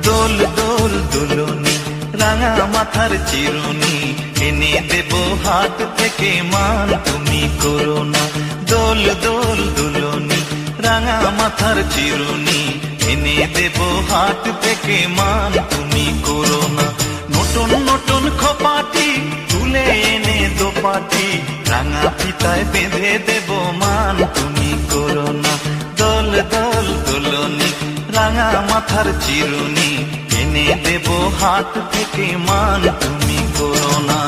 দোল দোল দুলনি রাঙা মাথার চিরুনি এনে দেব হাট থেকে মান তুমি করো না। দোল দোল দুলনি রাঙা মাথার চিরুনি এনে দেব হাট থেকে মান তুমি করো না। নতুন নতুন খোপাটি তুলে এনে দোপাটি রাঙা ফিতায় বেঁধে দেব মান তুমি করো না। দোল দোল দুলনি রাঙা মাথার চিরুনি এনে দেব হাট থেকে মান তুমি করো না।